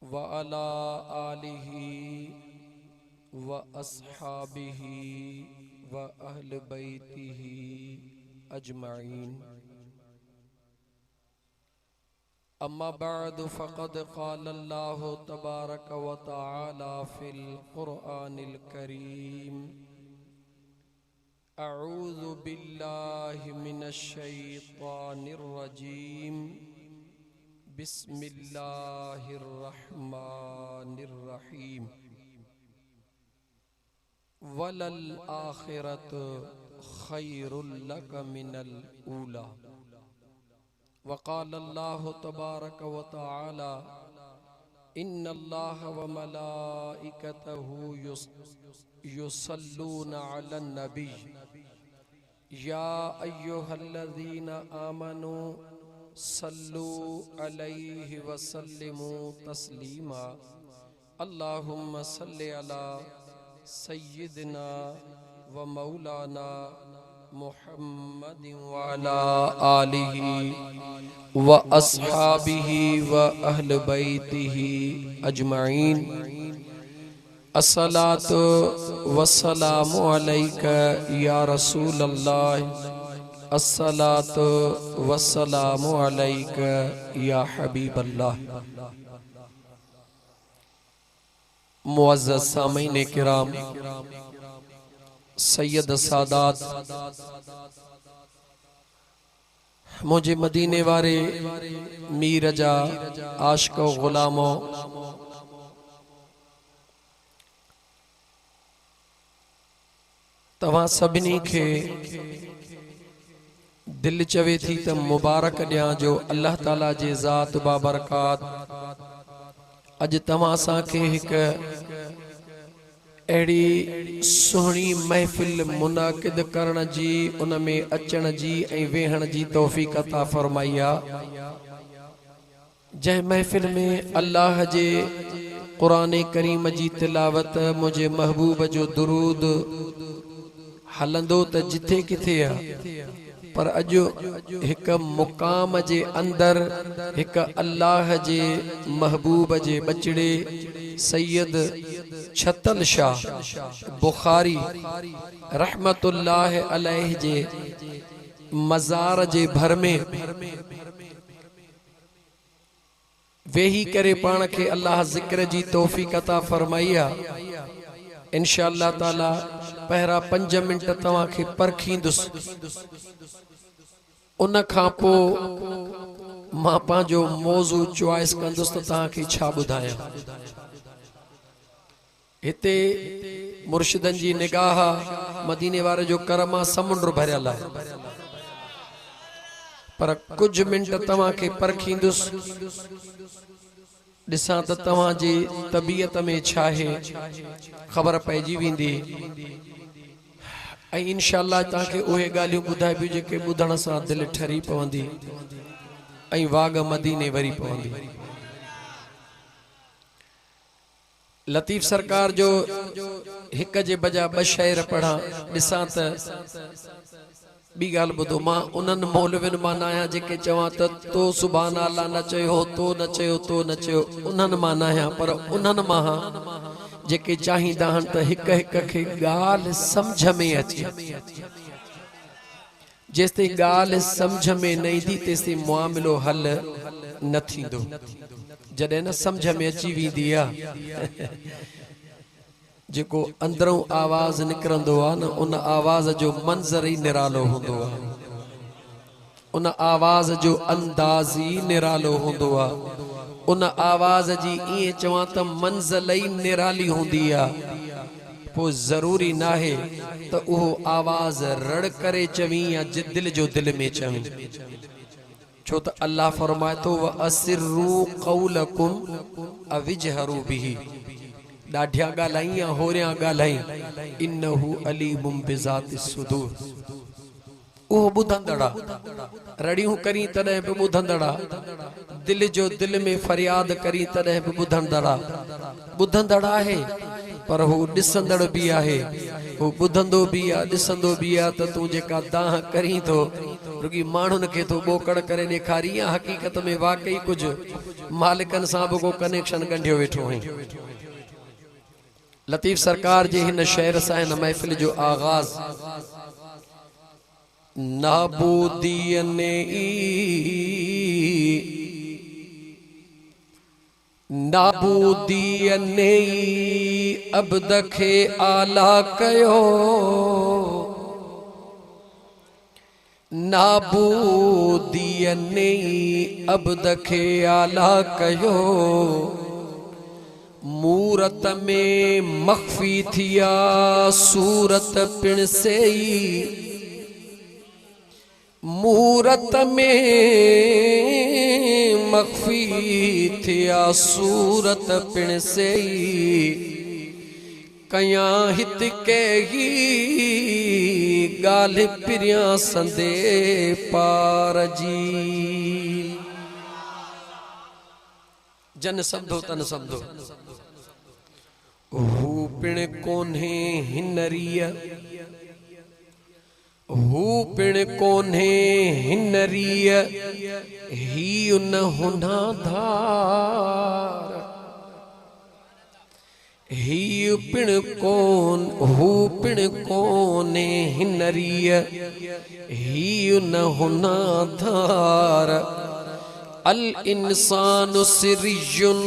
व अला आलिही व अस्हाबिही व अहल बैतिही अजमईन। अम्मा बअद फ़क़द क़ाल अल्लाहु तबारक व तआला फ़िल क़ुरआनिल करीम। अऊज़ु बिल्लाहि मिनश शैतानिर रजीम। बिस्मिल्लाहिर रहमानिर रहीम। वलल आखिरतु खैरुल लक मिनल ऊला। वक़ाल अल्लाहु तबारक व तआला इन्नल्लाह व मलाइकतहु युसल्लूना अलन नबी या अय्युहल्लज़ीना आमनू सल्लू अलैहि व सल्लिमू तस्लीमा। अल्लाहुम्मा सल्लि अला सय्यिदिना व मौलाना मुहम्मदिन व अला आलिही व अस्हाबिही व अहल बैतिही अजमईन। अस्सलातु वस्सलामु अलैका या रसूल अल्लाह। अस्सलातु वस्सलामु अलैका या हबीब अल्लाह। मुअज़्ज़ज़ सामीन किराम, सैयद सादात, मुझे मदीने वारे मीर जा आशिक़ो ग़ुलामो, तवां सभिनी खे दिल चवे थी त मुबारक ॾियां जो अल्लाह ताला जे ज़ात बाबरकात अज तवां असांखे हिक अहिड़ी सुहिणी महफ़िल मुनाक़िद करण जी, उन में अचण जी ऐं वेहण जी तौफ़ीक़ अता फ़रमाई आहे। जंहिं महफ़िल में अल्लाह जे क़ुरान करीम जी तिलावत, मुझे महबूब जो दुरूद हलंदो त जिथे किथे आहे, पर अॼु हिक मुक़ाम जे अंदर हिक अल्लाह जे महबूब जे बचड़े सैयद छतल शाह बुखारी रहमतुल्लाह अलैह जे मज़ार जे भर में वेही करे पाण खे अल्लाह ज़िक्र जी तौफ़ीक़ अता फ़रमाई आहे। इंशाअल्लाह ताला पहिरा 5 मिंट तवां खे परखींदुसि, उन खां पोइ मां पंहिंजो मौज़ू चॉइस कंदुसि त तव्हांखे छा ॿुधायां। हिते मुर्शिदनि जी निगाह, मदीने वारे जो करम आहे, समुंड भरियल आहे, पर कुछ मिंट तव्हांखे परखींदुसि, ॾिसां त तव्हांजी तबीयत में छा आहे, ख़बर पइजी वेंदी। ऐं इंशाअल्लाह तव्हांखे उहे ॻाल्हियूं ॿुधाइबियूं जेके ॿुधण सां दिलि ठरी पवंदी ऐं वाग मदीने वरी पवंदी। लतीफ़ सरकार जो हिक जे बजा 2 शेर पढ़ा, ॾिसां त ॿी ॻाल्हि ॿुधो, मां उन्हनि मौलवियुनि मां न आहियां जेके चवां त तो सुभान अल्लाह न चयो, तो न चयो, तो न चयो, उन्हनि मां न आहियां, पर उन्हनि मां जेके चाहींदा आहिनि त हिक हिक खे ॻाल्हि सम्झ में अचे। जेसिताईं ॻाल्हि सम्झ में न ईंदी तेसिताईं मुआमिलो हल न थींदो। जॾहिं न सम्झ में अची वेंदी आहे, जेको अंदरों आवाज़ निकिरंदो आहे न, उन आवाज़ जो मंज़र ई निरालो हूंदो आहे, उन आवाज़ जो अंदाज़ ई निरालो हूंदो आहे, उन आवाज़ जी ईअं चवां त मंज़िल ई निराली हूंदी आहे। पोइ ज़रूरी नाहे त उहो आवाज़ रड़ करे चवीं या दिल जो दिल में चवीं, छो त अल्लाह फरमाए थो व असिर्रू क़ौलकुम अविजहरू बिही। ॾाढिया ॻाल्हाई या होरियां ॻाल्हाई, इन्नहु अलीमुम बिज़ातिस सुदूर। उहो ॿुधंदड़ आहे, रड़ियूं करी तॾहिं बि ॿुधंदड़ आहे, दिल जो दिल में फरियाद करी तॾहिं बि ॿुधंदड़ आहे, ॿुधंदड़ आहे, पर हू ॾिसंदड़ बि आहे, वो ॿुधंदो भी आ ॾिसंदो भी आ त तूं जेका दाह करी थो रुगी माण्हुनि खे तो ॿोकड़ करे ॾेखारी या हक़ीक़त में वाकई कुझु मालिकनि सां बि को कनेक्शन ॻंढियो वेठो आहीं। लतीफ़ सरकार जे हिन शेर सां हिन महफ़िल जो आगाज़ नाबूदी ने अब्द खे आला कयो नाबूदी ने अब्द खे आला कयो मूरत में मख्फी थिया सूरत पिण से मूरत में मख्फी थिया सूरत पिण से कया हित के ही गाल पिरिया संदे पार जी जन समझो तन समझो हू पिण कोन्हे हिनरिया हू पिण कोन्हे हिनरिया ही न हुना धार ही पिण कोन हू पिण कोने हिनरिया ही न हुना धार अल इंसानु सिर्युन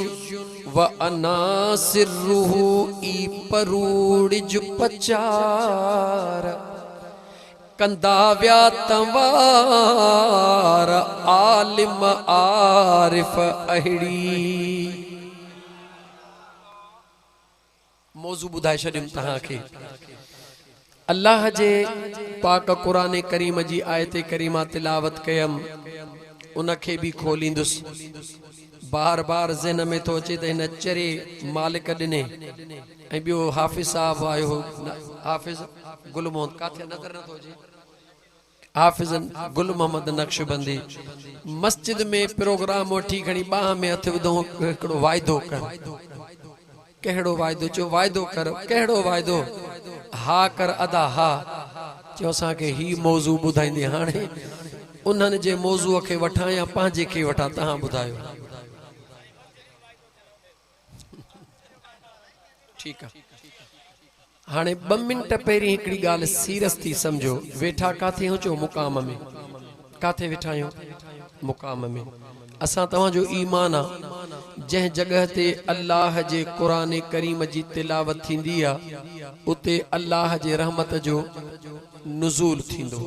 व अना सिर्रुहु ई परूड़िज पचार कंदा व्या तवार आलिम आरिफ अहिड़ी मौजू ॿुधाए छॾियुमि तव्हांखे अल्लाह जे पाक क़ुरान करीम जी आयत करीमा तिलावत कयमि उनखे भी खोलींदुसि बार बार ज़हन में तो अचे त हिन चरे मालिक ॾिने ऐं ॿियो हाफ़िज़ साहब आयो हाफ़िज़ गुल मोहम्मद काथे नज़र नथो अचे हाफ़िज़ गुल मोहम्मद नक्शबंदी मस्जिद में प्रोग्राम वठी खणी बाह में हथ विधो हिकिड़ो वाइदो कर कहिड़ो वाइदो चयो वाइदो कर कहिड़ो वाइदो हा कर अदा हा चयो असांखे ही मौज़ू ॿुधाईंदे हाणे उन्हनि जे मौज़ूअ खे वठां या पंहिंजे खे वठां तव्हां ॿुधायो ठीकु आहे हाणे 2 मिंट पहिरीं हिकिड़ी ॻाल्हि सीरियस थी सम्झो वेठा काथे हो चो मुक़ाम में काथे वेठा आहियूं मुक़ाम में असां तव्हांजो ईमान आहे जंहिं जॻह ते अल्लाह जे क़ुरान करीम जी तिलावत थींदी आहे उते अल्लाह जे रहमत जो नुज़ूल थींदो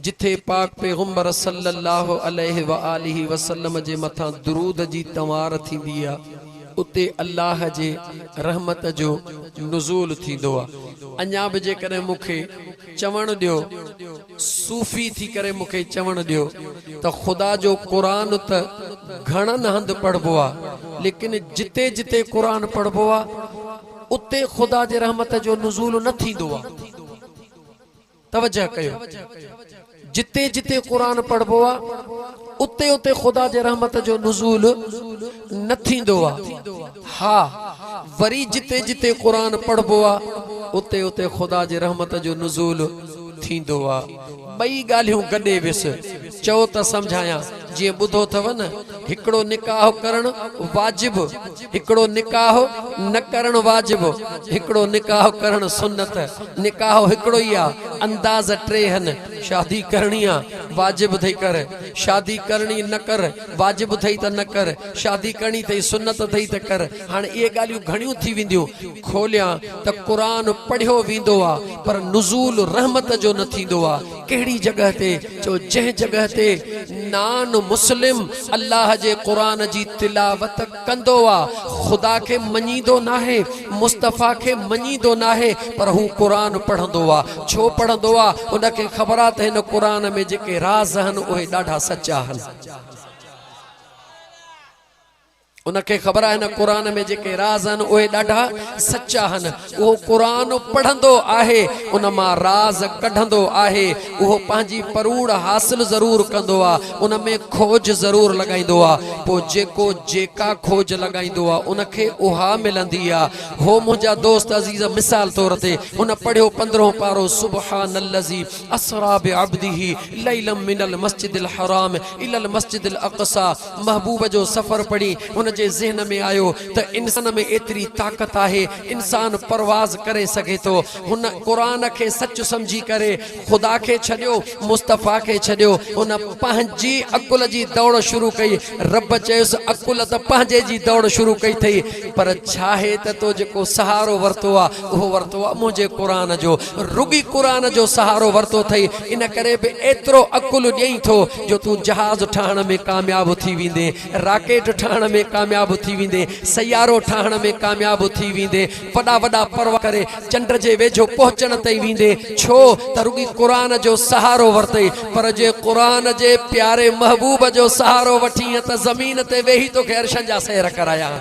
जिथे पाक पैगंबर सल्लल्लाहु अलैहि व आलिहि वसल्लम जे मथां दुरूद जी तवार थींदी आहे उते अल्लाह जे रहमत जो नुज़ूल थींदो आहे अञा बि जेकॾहिं मूंखे चवण ॾियो सूफ़ी थी करे मूंखे चवण ॾियो त ख़ुदा जो क़ुरान त घणनि हंधि पढ़बो आहे लेकिन जिते जिते क़ुरान पढ़बो आहे उते ख़ुदा जे रहमत जो नुज़ूल न थींदो आहे तवजह कयो जिते जिते क़ुरान पढ़बो आहे उते उते ख़ुदा जे रहमत जो नुज़ूल न थींदो आहे हा वरी जिते जिते क़ुरान पढ़बो आहे उते उते ख़ुदा जे रहमत जो नुज़ूल थींदो आहे ॿई ॻाल्हियूं गॾे वियुसि चओ त सम्झायां जीअं ॿुधो अथव न हिकिड़ो निकाह करणु वाजिब हिकिड़ो निकाह न करणु वाजिब हिकिड़ो निकाह करणु सुन्नत निकाह हिकिड़ो ई आहे अंदाज़ 3 आहिनि शादी करणी आहे वाजिब अथई कर शादी करणी न कर वाजिब अथई त न कर शादी करणी अथई सुन्नत अथई त कर हाणे इहे ॻाल्हियूं घणियूं थी वेंदियूं खोलियां त क़ुरान पढ़ियो वेंदो आहे पर नुज़ूल रहमत जो न थींदो आहे कहिड़ी जॻह ते चओ जंहिं जॻह ते नान मुस्लिम अल्लाह जे क़ुरान जी तिलावत कंदो आहे ख़ुदा खे मञींदो नाहे मुस्तफ़ा खे मञींदो नाहे पर हू क़ुरान पढ़ंदो आहे छो पढ़ंदो आहे उनखे ख़बर आहे त हिन क़ुरान में जेके राज़ आहिनि उहे ॾाढा सचा आहिनि उनके खबर है न कुरान में जेके राज आहिनि उहे ॾाढा सच्चा आहिनि। उहो कुरान पढ़ंदो आहे उन मां राज कढंदो आहे। उहो पंहिंजी परूड़ हासिल ज़रूर कंदो आहे, उन में खोज ज़रूर लॻाईंदो आहे। पोइ जेको जेका खोज लॻाईंदो आहे उनखे उहा मिलंदी आहे। हो मुंहिंजा दोस्त अज़ीज़ मिसाल तौर ते उन पढ़ियो 15हों पारो सुब्हानल्लज़ी असरा बिअब्दिही लैलम मिनल मस्जिदिल हराम इलल मस्जिदिल अक़सा। महबूब जो सफ़र पढ़ी उन जे ज़हन में आयो त इंसान में एतरी ताक़त आहे, इंसान परवाज़ करे सके तो। हुन कुरान खे सच समझी करे खुदा के छॾियो, मुस्तफ़ा के छॾियो। उन पंहिंजी अकुल जी दौड़ शुरू कई। रब चयुसि अकुल त पंहिंजे जी दौड़ शुरू कई अथई, पर छा आहे त तो जेको सहारो वरितो आहे उहो वरितो आहे मुंहिंजे कुरान जो। रुगी कुरान जो सहारो वरितो अथई, इन करे बि एतिरो अकुल ॾियईं थो जो तूं जहाज़ ठाहिण में कामयाब थी वेंदे, राकेट ठाहिण में कामयाब थी वेंदे, सयारो ठाहिण में कामयाब थी वेंदे, वॾा वॾा परवा करे चंड जे वेझो पहुचण ताईं वेंदे। छो त रुगी कुरान जो सहारो वरितई। पर जे कुरान जे प्यारे महबूब जो सहारो वठी त ज़मीन ते वेही तोखे अर्शनि जा सैर कराया।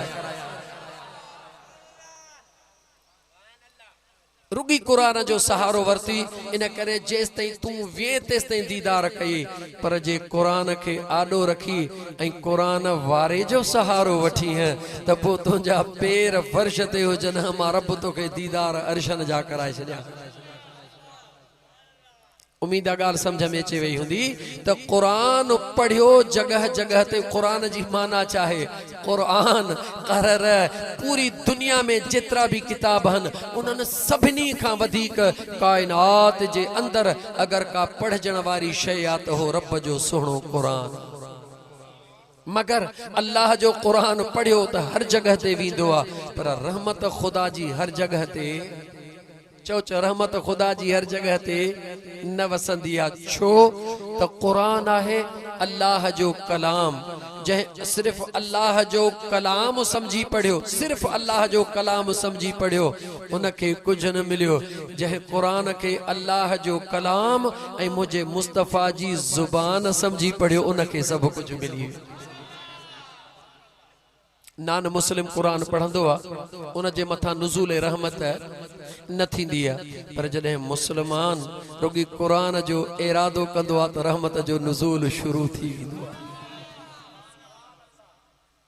रुगी कुरान जो सहारो वरती, इन करे जेस ताईं तू वे तेस ताईं दीदार कई। पर जे कुरान के आडो रखी ऐं कुरान वारे जो सहारो वठी है त पोइ तुंहिंजा पेर फर्श ते हुजनि, मां रब तोखे दीदार अर्शन जा कराए छॾिया। उम्मीद ॻाल्हि समझ में अचे वई हूंदी त कुरान पढ़ियो जगह जगह ते। कुरान जी माना चाहे कुरान क़रर पूरी दुनिया में जेतिरा भी किताब आहिनि उन्हनि सभिनी खां वधीक काइनात जे अंदर अगर का पढ़जण वारी शइ आहे त हो रब जो सुहिणो कुरान। मगर अल्लाह जो कुरान पढ़ियो त हर जगह ते वेंदो आहे, पर रहमत खुदा जी हर जगह ते चौच रहमत खुदा जी हर जगह ते न वसंदी आहे। छो त कुरान आहे अल्लाह जो कलाम। जंहिं सिर्फ़ अल्लाह जो कलाम समझी पढ़ियो, सिर्फ़ अल्लाह जो कलाम समझी पढ़ियो, उनखे कुझु न मिलियो। जंहिं कुरान के अल्लाह जो कलाम ऐं मुंहिंजे मुस्तफ़ा जी ज़ुबान समझी पढ़ियो, उनखे सभु कुझु मिली। नान मुस्लिम कुरान पढ़ंदो आहे उन जे मथां नुज़ूल रहमत न थींदी आहे, पर जॾहिं मुस्लमान रुगी कुरान जो इरादो कंदो आहे त रहमत जो नुज़ूल शुरू थी वेंदो आहे।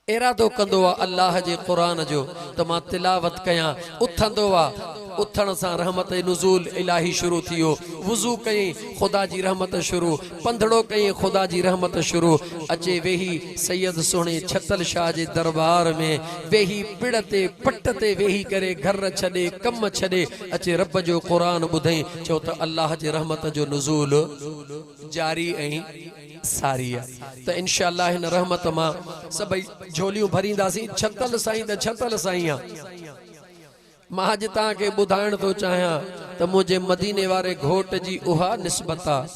इरादो कंदो आहे अल्लाह जे कुरान जो त मां तिलावत कयां, उथंदो आहे, उथण सां रहमत नुज़ूल इलाही शुरू थियो। वुज़ू कई खुदा जी रहमत शुरू, पंधड़ो कई खुदा जी रहमत शुरू। अचे वेही सैयद सोहणे छतल शाह जे दरबार में, वेही पिड़ ते पट ते वेही करे घर छॾे कम छॾे अचे रब जो कुरान ॿुधई। चओ त अल्लाह जे रहमत जो नुज़ूल जारी ऐं सारी आहे। त इंशाअल्लाह हिन रहमत मां सभई झोलियूं भरींदासीं। छतल साईं त छतल साईं आहे। मां अॼु तव्हांखे ॿुधाइण थो चाहियां त मुंहिंजे मदीने वारे घोट जी उहा निस्बत आहे,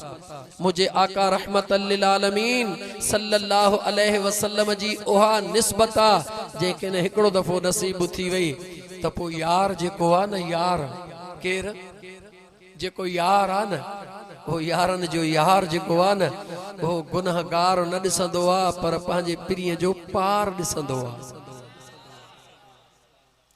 मुंहिंजे आका रहमत लिल आलमीन सल्लल्लाहु अलैहि वसल्लम जी उहा निस्बत आहे। जंहिंखे न हिकिड़ो दफ़ो नसीब थी वई त पोइ यार जेको आहे न, यार केरु जेको यार आहे न, वो यारन जो यार जेको आहे न, वो गुनहगार न ॾिसंदो आहे पर पंहिंजे पीरीअ जो पार ॾिसंदो आहे।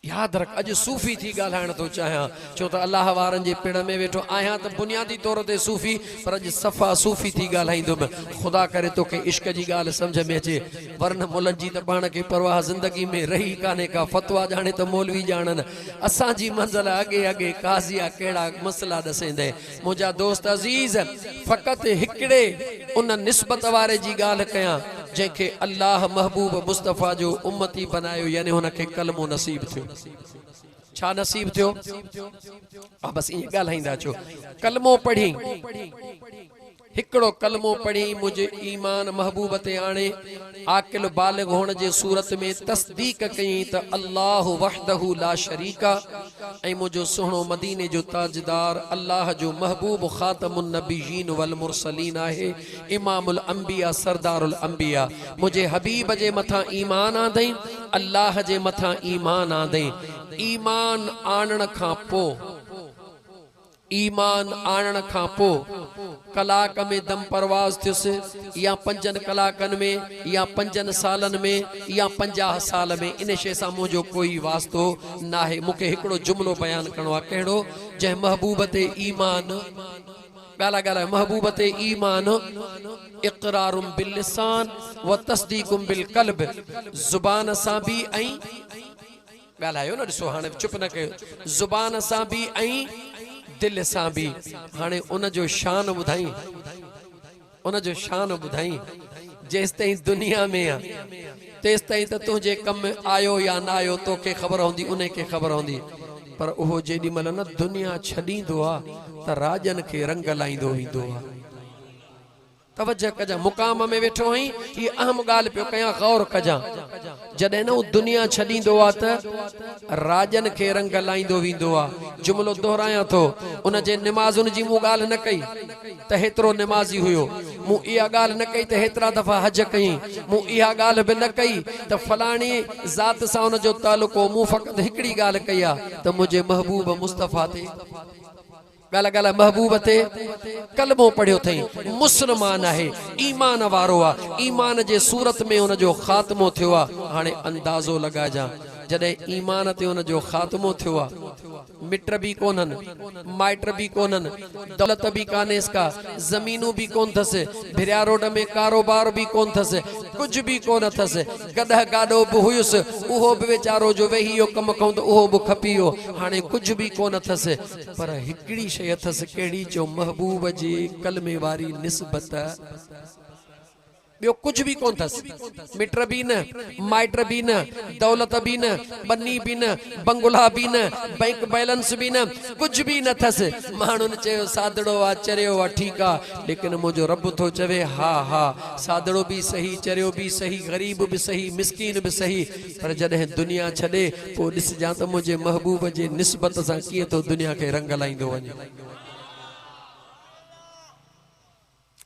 याद रख, अॼु सूफ़ी थी ॻाल्हाइण थो चाहियां। छो त अल्लाह वारनि जे पिण में वेठो आहियां त बुनियादी तौर ते सूफ़ी, पर अॼु सफ़ा सूफ़ी थी ॻाल्हाईंदुमि। ख़ुदा करे तोखे इश्क जी ॻाल्हि सम्झ में अचे, वरन मुलनि जी त पाण खे परवाह ज़िंदगी में रही कान्हे का। फ़तवा ॼाणे त मौलवी ॼाणनि, असांजी मंज़िल अॻे अॻे काज़िया कहिड़ा मसला ॾसेंदे। मुंहिंजा दोस्त अज़ीज़, फ़क़ति हिकिड़े उन निस्बत वारे जी ॻाल्हि कयां जंहिंखे अल्लाह महबूब मुस्तफ़ा जो उम्मती बनायो, यानी हुनखे कलमो नसीब थियो। छा नसीब थियो? बस ईअं ॻाल्हाईंदा अचो। कलमो पढ़ी, हिकिड़ो कलमो पढ़ी मुंहिंजे ईमान महबूब ते आणे आकिल बालिग हुअण जे सूरत में तस्दीक कई त अल्लाह वहदहू ला शरीका, ऐं मुंहिंजो सुहिणो मदीने जो ताजदार अल्लाह जो महबूब ख़ातमुन नबीयीन वल मुरसलीन आहे, इमामुल अंबिया सरदारुल अंबिया। मुंहिंजे हबीब जे मथां ईमान आंदई, अल्लाह जे मथां ईमान आंदई। ईमान आणण खां पोइ ईमान आणण खां पोइ कलाक में दम परवाज़ थियुसि या 5 कलाकनि में या 5 सालनि में या 50 साल में, इन शइ सां मुंहिंजो कोई वास्तो न आहे। मूंखे हिकिड़ो जुमिलो बयानु करिणो आहे, कहिड़ो? जंहिं महबूब ते ईमान, ॻाल्हाए ॻाल्हाए, महबूब ते ईमान, इक़रारुम बिल लिसान व तस्दीकुम बिल क़ल्ब, ज़ुबान सां बि ऐं ॻाल्हायो न, ॾिसो हाणे चुप न कयो, ज़ुबान सां बि ऐं दिल सां बि। हाणे उन जो शान ॿुधाई, उन जो शान ॿुधाई। जेसि ताईं दुनिया में आहे तेसि ताईं त तुंहिंजे कम आयो या न आयो तोखे ख़बर हूंदी, उन खे ख़बर हूंदी। पर उहो जेॾी महिल न दुनिया छॾींदो आहे त राजन खे रंग लाईंदो वेंदो आहे। तवज्जो कजा, मुकाम में वेठो आहीं, ये अहम ॻाल्हि पियो कयां, गौर कजा। जॾहिं न दुनिया छॾींदो आहे त राजन खे रंग लाईंदो वेंदो आहे। जुमिलो दोहरायां थो, उन जे निमाज़ुनि जी मूं ॻाल्हि न कई त हेतिरो निमाज़ी हुयो, मूं इहा ॻाल्हि न कई त हेतिरा दफ़ा हज कई, मूं इहा ॻाल्हि बि न कई त फलाणी ज़ात सां उन जो तालुको, मूं फ़क़ति हिकिड़ी ॻाल्हि कई आहे त मुंहिंजे महबूब मुस्तफ़ा ते गाला गाला महबूब ते कलमो पढ़ियो थई, मुसलमान है, ईमान वारो आ, ईमान जे सूरत में उन जो खात्मो थियो आ। हाणे अंदाज़ो लगा जा, जडे ईमान ते उन जो खात्मो थियो आ, मित्र भी कोनन, माइट भी कोनन, दौलत भी काने, इसका जमीनू भी कोन थस, भिरिया रोड में कारोबार भी कोन थस, कुछ भी कोन थस, गदह गाडो भी हुयुस, उहो भी बेचारो जो वेही कम कौं तो उहो भी खपियो, हाणे कुछ भी कोन थस। पर हिकड़ी शय थस, केड़ी? जो महबूब जी कलमे वारी निस्बत, बियो कुछ भी कोन थस, मित्र भी न, माइट भी न, दौलत भी न, बन्नी भी न, बंगला भी न, बैंक बैलेंस भी न, कुछ भी न थस। मानुन चयो सादड़ो आ, चरियो आ, ठीक आ, लेकिन मुझो रब तो चवे हा हा, सादड़ो भी सही, चरियो भी सही, गरीब भी सही, मिस्कीन भी सही, पर जडे दुनिया छड़े पो दिस जा त मुझे महबूब जे निस्बत सा किए तो दुनिया के रंग लाइंदो वने।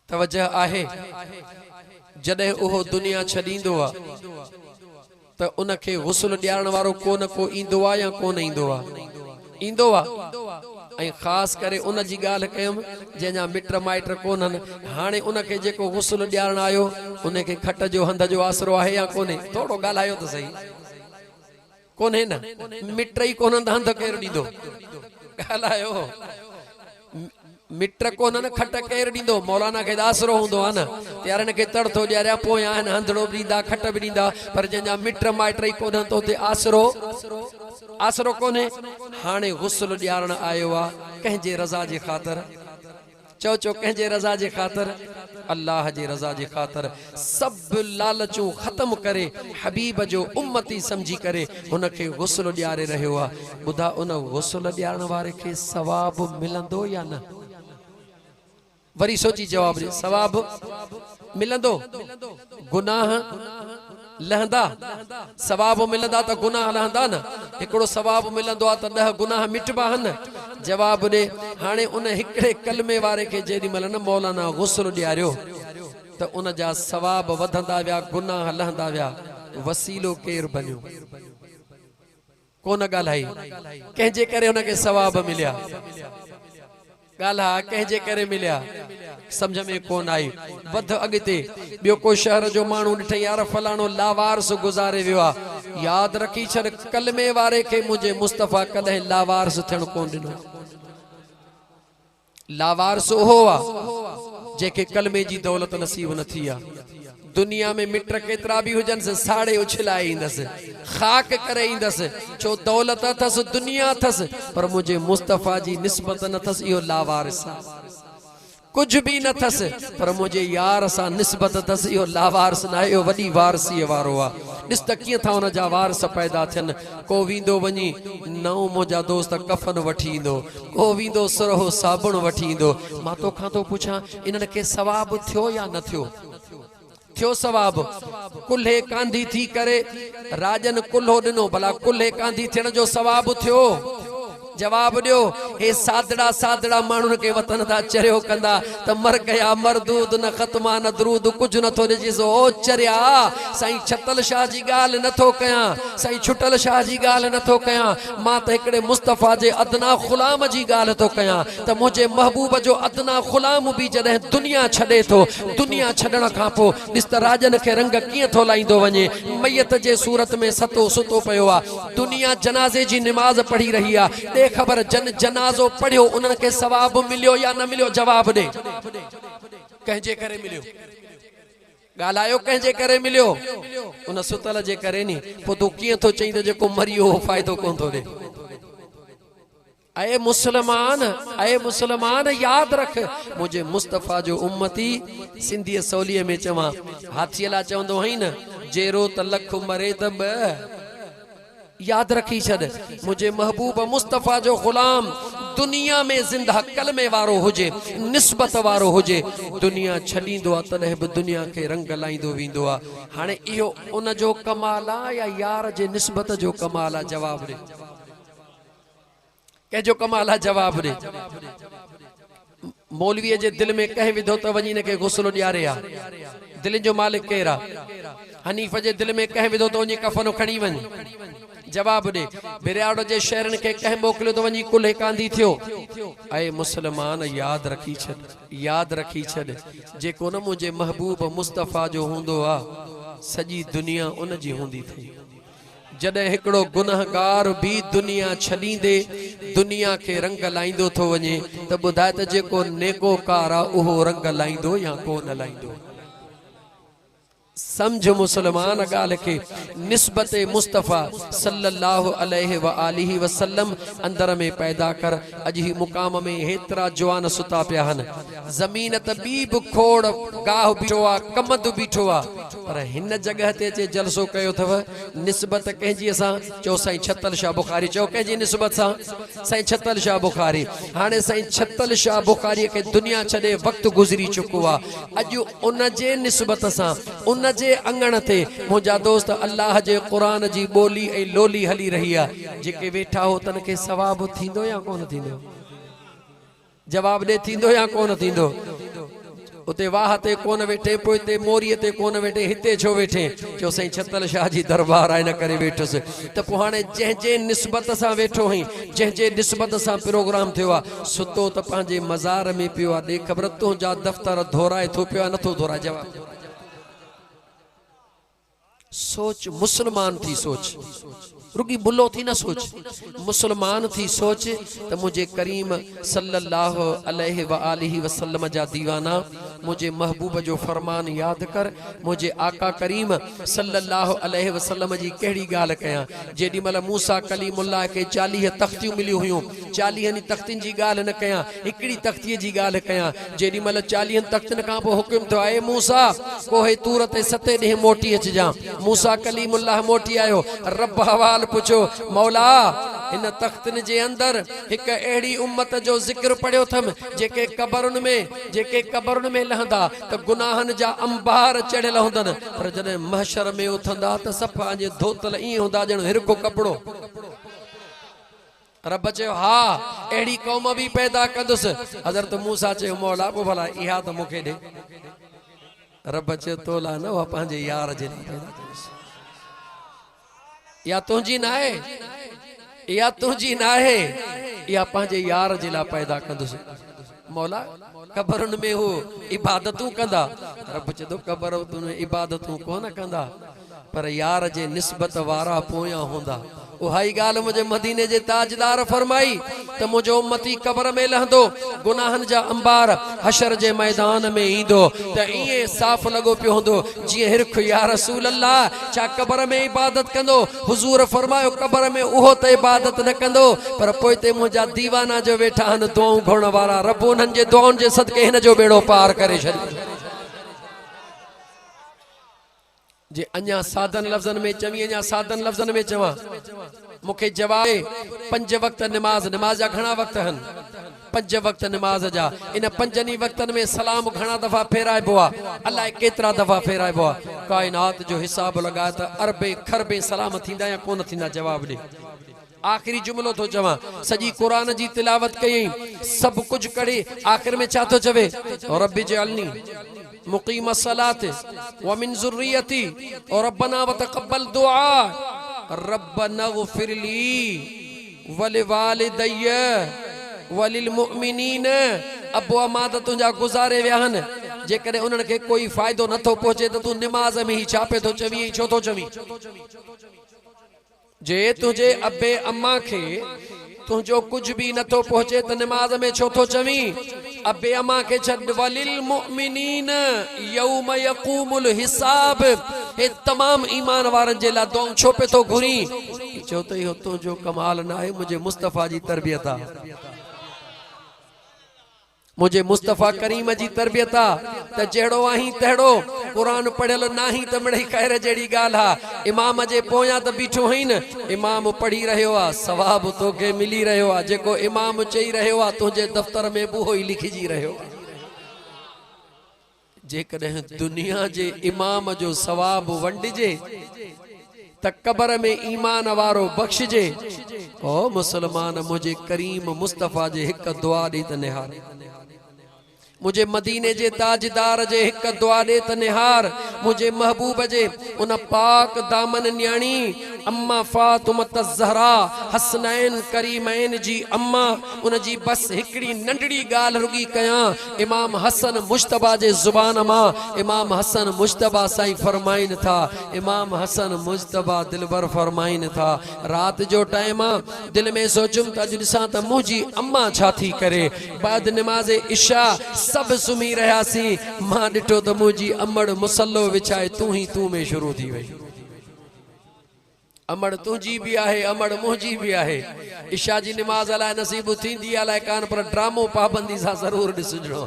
तवज्जो आहे, जडे ओहो दुनिया छड़ींदो आ त उनखे गुस्ल ॾियारण वारो को न को ईंदो आ या कोन ईंदो आ, ईंदो आ। ऐं ख़ास करे उन जी ॻाल्हि कयमि जंहिंजा मिट माइट कोन्हनि, हाणे उनखे जेको गुस्ल ॾियारण आयो उनखे खट जो हंध जो आसरो आहे या कोन्हे? थोरो ॻाल्हायो त सही, कोन्हे न, मिट ई कोन्हनि त हंध केरु ॾींदो? ॻाल्हायो, मित्र कोन खट केर ॾींदो? मौलाना खे आसरो हूंदो आहे न, यार हिनखे तड़ थो ॾियारिया, पोइ आहिनि हंधड़ो बि ॾींदा, खट बि ॾींदा, पर जंहिंजा मिट माइट ई कोन त हुते आसरो, आसरो कोन्हे। हाणे गुस्ल ॾियारण आयो आहे कंहिंजे रज़ा जे ख़ातिर, चओ चओ कंहिंजे रज़ा जे ख़ातिर? अल्लाह जे रज़ा जे ख़ातिर। सभु लालचूं ख़त्म करे हबीब जो उम्मती समझी करे हुनखे गुस्ल ॾियारे रहियो आहे। ॿुधा, उन गुस्ल ॾियारण वारे खे सवाब मिलंदो या न? वरी सोची जवाब ॾे, सवाब मिलंदो? गुनाह लहंदा? सवाब मिलंदा त गुनाह लहंदा न? हिकिड़ो सवाब मिलंदो आहे त 10 गुनाह मिटबा न? जवाब ॾे। हाणे उन हिकिड़े कलमे वारे खे जेॾी महिल न मौलाना गुस्ल ॾियारियो त उन जा सवाब वधंदा विया, गुनाह लहंदा विया। वसीलो केरु बनियो? कोन ॻाल्हाई, कंहिंजे करे हुनखे सवाब मिलिया? ॻाल्हा कंहिंजे करे मिलिया? समझ में कोन आई। वध अॻिते ॿियो को शहर जो माण्हू ॾिठई, यार फलाणो लावारस गुज़ारे वियो आहे, यादि रखी छॾ, कलमे वारे खे मुंहिंजे मुस्तफ़ा कॾहिं लावारस थियण कोन ॾिनो। लावारस उहो आहे जेके कलमे जी दौलत नसीब न थी आहे। दुनिया में मिट केतिरा भी हुजनि, साड़े उछलाए ईंदसि, खाक करे ईंदसि, छो दौलत अथसि, दुनिया अथसि, पर मुझे मुस्तफ़ा जी निस्बत न अथसि, इहो लावारिस आहे। कुछ भी न थस, पर मुझे यार सा निस्बत अथसि, इहो लावारिस न आहे, इहो वॾी वारसीअ वारो आहे। ॾिस त कीअं था हुन जा वारस पैदा थियनि। को वेंदो वञी नओं मुंहिंजा दोस्त कफन वठी ईंदो, को वेंदो सुरहो साबुण वठी ईंदो। मां तोखां थो पुछां, इन्हनि खे सवाब थियो या न थियो? थियो सवाब। कुल्हे कांधी थी करे राजन कुल्हो ॾिनो, भला कुल्हे कांधी थियण जो सवाब थियो? जवाब दियो हे सादड़ा सादड़ा मानुन के वतन दा चरियो कंदा त मर गया मरदूद न खत्मा न दरूद कुछ न थो जिसो ओ चरिया साईं छतल शाह जी गाल न थो कया साईं छुटल शाह जी गाल न थो कया मां त एकड़े मुस्तफा जे अदना गुलाम जी गाल तो कया त मुझे महबूब जो अदना गुलाम भी जदे दुनिया छड़े तो दुनिया छड़न का पो दिस त राजन के रंग किए थो लाइंदो वने मैयत जे सूरत में सतो सुतो पयो आ दुनिया जनाजे जी नमाज पढ़ी रही आ दे खबर जनाजो पढ़ियो उन के सवाब मिलियो या न मिलियो जवाब दे कहजे करे मिलियो गालायो कहजे करे मिलियो उन सुतल जे करे नी पो तू किए तो चई त जेको मरियो फायदो कोन थो दे अय मुसलमान याद रख मुझे मुस्तफा जो उम्मती सिंधी सौलिये में चवा हाथीला चवंदो हई न जेरो त लख मरे त ब याद रखी छद मुझे महबूब मुस्तफा जो गुलाम दुनिया में जिंदा कलमे वारो हुजे निस्बत वारो हुजे दुनिया छडींदो तने भी दुनिया के रंग लाइंदो विंदो आ हाने इहो उन जो कमाल आ या यार जे निस्बत जो कमाल आ जवाब दे के जो कमाल आ जवाब दे मौलवी जे दिल में कह विधो त वनी ने के गुस्लो ॾियारे आ दिल जो मालिक केरा हनीफ जे दिल में कह विधो त वनी कफन खणी वन जवाब दे बिराड़ो जे शहरन के कह मोकलियो तो वनी कुल कांदी थियो अय मुसलमान याद रखी छद जेको न मुझे महबूब मुस्तफा जो हुंदो आ सजी दुनिया उन जी हुंदी थी जडे एकड़ो गुनहगार भी दुनिया छडींदे दुनिया के रंग लाइंदो थो वने त बुधाए त जेको नेकोकार आ उहो रंग लाइंदो या कोन लाइंदो समझ मुसलमान गाल के निस्बत मुस्तफा सल्लल्लाहु अलैहि व आलिहि वसल्लम अंदर में पैदा कर अज ही मुकाम में हेतरा जवान सुता पिया हन जमीन त बीब खोड़ गाह बीठो आ कमद बीठो आ पर हिन जगह ते चे जलसो कयो थव निस्बत कहजी असा चो साईं छतल शाह बुखारी चो कहजी निस्बत सा साईं छतल शाह बुखारी हाने साईं छतल शाह बुखारी के दुनिया छडे वक्त गुजरी चुको आ अज उन जे निस्बत सा उन जे अंगण ते मुझा दोस्त अल्लाह जे कुरान जी बोली ए लोली हली रही आ जेके वेठा हो तन के सवाब थींदो या कोन थींदो जवाब दे थींदो या कोन थींदो उते वाह ते कोन वेठे पोइ ते मोरीअ ते कोन वेठे हिते छो वेठे चो साईं छतल शाह जी दरबार आहे न करे वेठुसि त पोइ हाणे जंहिंजे निस्बत सां वेठो हुई जंहिंजे निस्बत सां प्रोग्राम थियो आहे सुतो त पंहिंजे मज़ार में पियो आहे ॾे ख़बर तुंहिंजा दफ़्तर धोराए थो पियो आहे नथो धोराए जवाब सोच मुसलमान थी सोच रुगी बुलो थी न सोच मुसलमान थी सोच त मुझे करीम सल्लल्लाहु अलैहि व आलिहि वसल्लम जा दीवाना मुझे महबूब जो फरमान याद कर मुझे आका करीम सल्लल्लाहु अलैहि वसल्लम जी केड़ी गाल कया जेडी मल मूसा कलीमुल्लाह के 40 तख्तियूं मिली हुयूं 40 तख्तिन जी गाल न कया एकड़ी तख्ती जी गाल कया जेडी मल 40 तख्तन का पो हुक्म तो आए मूसा कोहे तूर ते 7 ॾींहं मोटी अचजा मूसा कलीमुल्लाह मोटी आयो रब हवाल पुछो मौला इन तख्तन जे अंदर एक एड़ी उम्मत जो जिक्र पढ़ियो थम जेके कबरुन में लहंदा त गुनाहन जा अंबार चढ़ियल हुंदन पर जने महशर में उथंदा त सफ़ा जे धोतल ई हुंदा जण हिरको कपड़ो रब चयो हा एड़ी कौम भी पैदा कंदुस हज़रत मूसा चयो मौला पो भला इहा त मुखे दे रब चयो तोला न वा पंहिंजे यार जे पैदा कंदुस या तुझी ना है या तुझी ना है या पंहिंजे यार जे ला पैदा कंदुस मौला कबरुन में हो इबादतूं कंदा रब चयो कबरुन में इबादतूं कोन कंदा पर यार जे निस्बत वारा पोया होंदा उहाई गाल मुझे मदीने जे ताजदार फरमाई त मुझो उम्मती कबर में लहंदो गुनाहन जा अंबार हशर जे मैदान में ईंदो त इए साफ लगो पियो होंदो जी हिरख या रसूल अल्लाह छा कबर में इबादत कंदो हुजूर फरमायो कबर में उहो त इबादत न कंदो पर पोइ ते मुझा दीवाना जो वेठा हन दुआऊं घुरण वारा रब उन्हनि जे दुआउनि जे सदके हिन जो बेड़ो पार करे छॾियो जे अन्या साधन लफ्जन में चवी अन्या साधन लफ्जन में चवा मुखे जवाब 5 वक्त नमाज जा घणा वक्त हन 5 वक्त नमाज जा इन 5 वक्तन में सलाम घणा दफा फेराइबो आ अल्लाह केतरा दफा फेराइबो आ कायनात जो हिसाब लगाए त अरबे खरबे सलाम थींदा या कोन थींदा जवाब दे आखिरी जुमलो तो चवा सजी कुरान जी तिलावत कई सब कुछ करे आखिर में छा तो चवे रब्बि जअलनी मुकीम अस्सलात व मिन ज़ुर्रियती और रब्बना व तक़ब्बल दुआ रब्बना ग़फ़िर ली व लिवालिदैया व लिल मुअमिनीन। अब मां तुंहिंजा गुज़ारे विया आहिनि जेकॾहिं उन्हनि खे कोई फ़ाइदो नथो पहुचे त तूं निमाज़ में ही छा पे थो चवीं छो थो चवीं? जे तुझे अबे अम्मा खे तुझो कुछ भी नथो पहुचे तो नमाज में छो थो चवीं? अबे अम्मा के छड वलिल मुमिनीन यौम यक़ूमुल हिसाब। हे तमाम ईमान वारन जे ला दुआ छो पे तो घुरी? चो तो इहो तुझो कमाल ना है, मुझे मुस्तफ़ा जी तरबियत आ, मुझे मुस्तफ़ा करीम जी तरबियत आ त जहिड़ो आहीं तहिड़ो कुरान पढ़ियल नाही त मिड़ई ख़ैर जहिड़ी ॻाल्हि आहे। इमाम जे पोयां त बीठो आहीं न, इमाम पढ़ी रहियो आहे सवाब तोखे मिली रहियो आहे, जेको इमाम चई रहियो आहे तुंहिंजे दफ़्तर में बि उहो ई लिखिजी रहियो आहे। जेकॾहिं दुनिया जे इमाम जो सवाब वंडिजे त कबर में ईमान वारो बख़्शिजे। ओ मुसलमान मुझे करीम मुस्तफ़ा जे हिक दुआ ॾे त निहार, मुझे मदीने जे ताजदार जे हिक दुआ ॾे त निहार, मुझे महबूब जे उन पाक दामन न्याणी अम्मा फातिमत ज़हरा हसनैन करीमैन जी अम्मा उन जी बस हिकड़ी नंढड़ी ॻाल्हि रुगी कयां। इमाम हसन मुश्तबा जे ज़ुबान मां इमाम हसन मुश्तबा साईं फरमाइन था, इमाम हसन मुश्तबा दिलबर फरमाइन था रात जो टाइम आहे दिल में सोचुम त अॼु ॾिसां त मुंहिंजी अम्मा छा थी करे। बाद नमाज़ इशा सब सुम्ही रहियासीं, मां ॾिठो त मुंहिंजी अमड़ मुसल्लो विछाए तूं ही तूं में शुरू थी वई। अमड़ तुझी भी आहे, अमड़ मुझी भी आहे। इशा जी नमाज अलाए नसीब थींदी अलाए कान, पर ड्रामो पाबंदी सां ज़रूर ॾिसजो।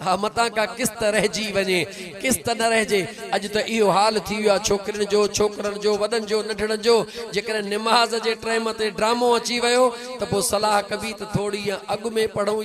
हाँ मता का किस्त रहिजी वञे किस्त न रहिजे। अॼु त इहो हाल थी वियो आहे छोकिरियुनि जो छोकिरनि जो वॾनि जो नंढड़नि जो। जेकॾहिं निमाज़ जे टाइम ते ड्रामो अची वियो त पोइ सलाह कबी त थोरी या अॻु में पढ़ूं